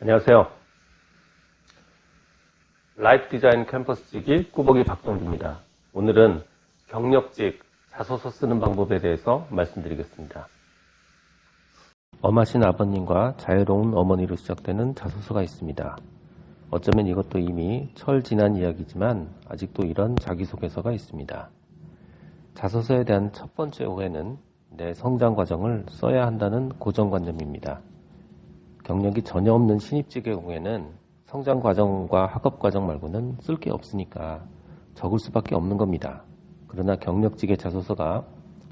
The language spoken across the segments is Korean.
안녕하세요. 라이프 디자인 캠퍼스직이 꾸벅이 박동기입니다. 오늘은 경력직 자소서 쓰는 방법에 대해서 말씀드리겠습니다. 엄하신 아버님과 자유로운 어머니로 시작되는 자소서가 있습니다. 어쩌면 이것도 이미 철 지난 이야기지만 아직도 이런 자기소개서가 있습니다. 자소서에 대한 첫 번째 오해는 내 성장 과정을 써야 한다는 고정관념입니다. 경력이 전혀 없는 신입직의 경우에는 성장 과정과 학업 과정 말고는 쓸 게 없으니까 적을 수밖에 없는 겁니다. 그러나 경력직의 자소서가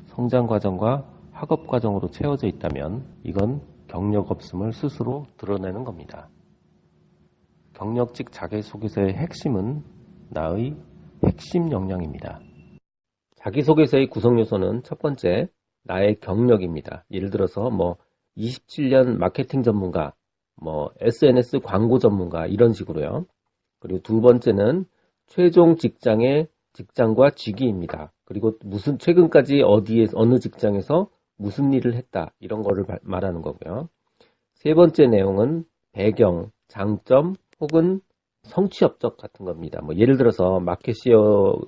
성장 과정과 학업 과정으로 채워져 있다면 이건 경력 없음을 스스로 드러내는 겁니다. 경력직 자기소개서의 핵심은 나의 핵심 역량입니다. 자기소개서의 구성 요소는 첫 번째, 나의 경력입니다. 예를 들어서 27년 마케팅 전문가, SNS 광고 전문가 이런 식으로요. 그리고 두 번째는 최종 직장과 직위입니다. 그리고 최근까지 어느 직장에서 무슨 일을 했다 이런 거를 말하는 거고요. 세 번째 내용은 배경, 장점 혹은 성취 업적 같은 겁니다. 예를 들어서 마켓시어가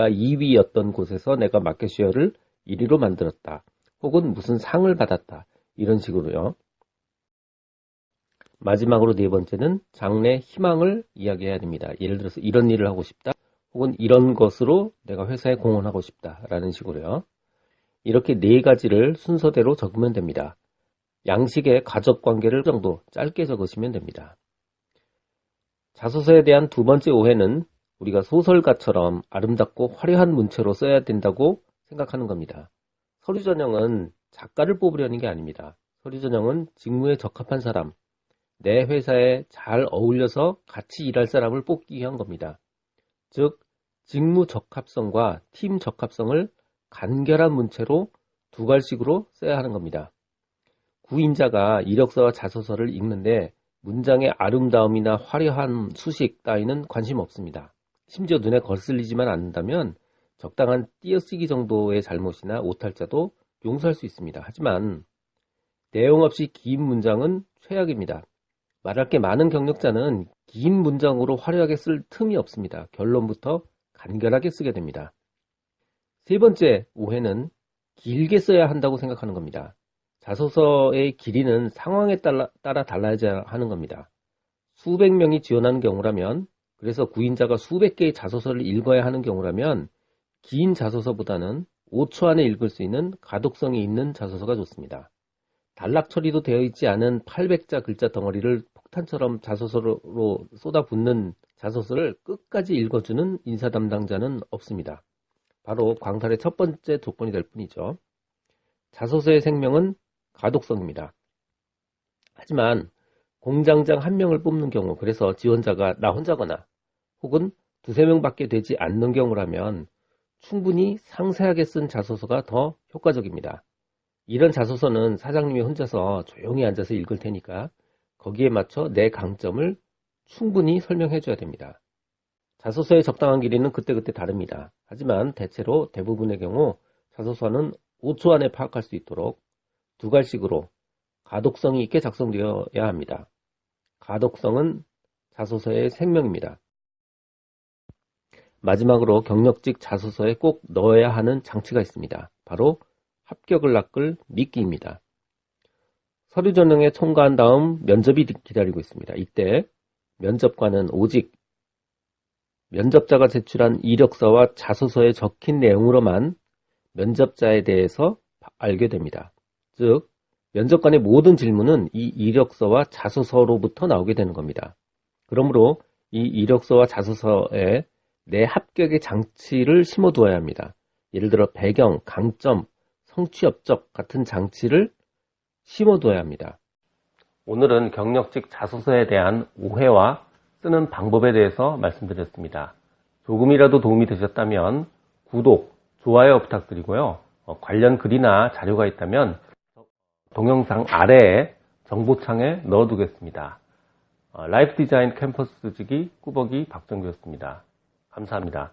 2위였던 곳에서 내가 마켓시어를 1위로 만들었다. 혹은 무슨 상을 받았다. 이런 식으로요. 마지막으로 네 번째는 장래 희망을 이야기해야 됩니다. 예를 들어서 이런 일을 하고 싶다. 혹은 이런 것으로 내가 회사에 공헌하고 싶다. 라는 식으로요. 이렇게 네 가지를 순서대로 적으면 됩니다. 양식의 가족관계를 정도 짧게 적으시면 됩니다. 자소서에 대한 두 번째 오해는 우리가 소설가처럼 아름답고 화려한 문체로 써야 된다고 생각하는 겁니다. 서류 전형은 작가를 뽑으려는 게 아닙니다. 서류 전형은 직무에 적합한 사람, 내 회사에 잘 어울려서 같이 일할 사람을 뽑기 위한 겁니다. 즉, 직무 적합성과 팀 적합성을 간결한 문체로 두 갈식으로 써야 하는 겁니다. 구인자가 이력서와 자소서를 읽는데 문장의 아름다움이나 화려한 수식 따위는 관심 없습니다. 심지어 눈에 거슬리지만 않는다면 적당한 띄어쓰기 정도의 잘못이나 오탈자도 용서할 수 있습니다. 하지만 내용 없이 긴 문장은 최악입니다. 말할 게 많은 경력자는 긴 문장으로 화려하게 쓸 틈이 없습니다. 결론부터 간결하게 쓰게 됩니다. 세 번째 오해는 길게 써야 한다고 생각하는 겁니다. 자소서의 길이는 상황에 따라 달라야 하는 겁니다. 수백 명이 지원하는 경우라면, 그래서 구인자가 수백 개의 자소서를 읽어야 하는 경우라면 긴 자소서보다는 5초 안에 읽을 수 있는 가독성이 있는 자소서가 좋습니다. 단락 처리도 되어 있지 않은 800자 글자 덩어리를 폭탄처럼 자소서로 쏟아붓는 자소서를 끝까지 읽어주는 인사 담당자는 없습니다. 바로 광탈의 첫 번째 조건이 될 뿐이죠. 자소서의 생명은 가독성입니다. 하지만 공장장 한 명을 뽑는 경우, 그래서 지원자가 나 혼자거나 혹은 두세 명밖에 되지 않는 경우라면 충분히 상세하게 쓴 자소서가 더 효과적입니다. 이런 자소서는 사장님이 혼자서 조용히 앉아서 읽을 테니까 거기에 맞춰 내 강점을 충분히 설명해 줘야 됩니다. 자소서의 적당한 길이는 그때그때 다릅니다. 하지만 대부분의 경우 자소서는 5초 안에 파악할 수 있도록 두 갈식으로 가독성이 있게 작성되어야 합니다. 가독성은 자소서의 생명입니다. 마지막으로 경력직 자소서에 꼭 넣어야 하는 장치가 있습니다. 바로 합격을 낚을 미끼입니다. 서류 전형에 통과한 다음 면접이 기다리고 있습니다. 이때 면접관은 오직 면접자가 제출한 이력서와 자소서에 적힌 내용으로만 면접자에 대해서 알게 됩니다. 즉, 면접관의 모든 질문은 이 이력서와 자소서로부터 나오게 되는 겁니다. 그러므로 이 이력서와 자소서에 내 합격의 장치를 심어두어야 합니다. 예를 들어 배경, 강점, 성취 업적 같은 장치를 심어두어야 합니다. 오늘은 경력직 자소서에 대한 오해와 쓰는 방법에 대해서 말씀드렸습니다. 조금이라도 도움이 되셨다면 구독, 좋아요 부탁드리고요. 관련 글이나 자료가 있다면 동영상 아래에 정보창에 넣어두겠습니다. 라이프 디자인 캠퍼스직이 꾸벅이 박정규였습니다. 감사합니다.